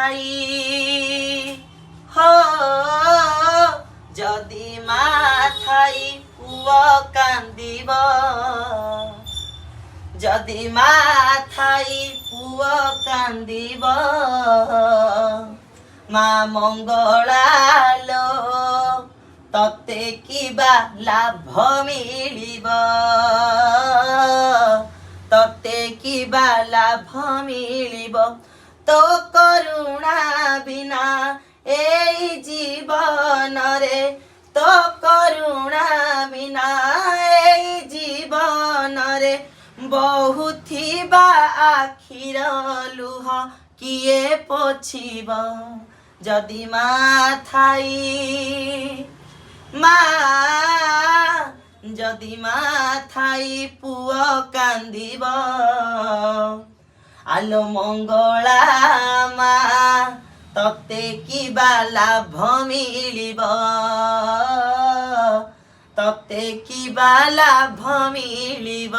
ଥାଇ ହୋ ଯଦି ମା ଥାଇ ପୁଅ କାନ୍ଦିବ ଯଦି ମା ଥାଇ ପୁଅ କାନ୍ଦିବ ମା ମଙ୍ଗଳା ଲୋ ତତେ କିବା ଲାଭ ମିଳିବ ତତେ କିବା ଲାଭ ମିଳିବ ତୋ କରୁଣା ବିନା এই জীবনরে তো করুণা বিনা এই জীবনরে বহুথিবা আখির লুহ কিয়ে পোছিব যদি মা থাই মা যদি মা থাই পুଅ কান্দিব আলো মঙ্গলা মা ততে কিবা লাভ মিলিব ততে কিবা লাভ মিলিব।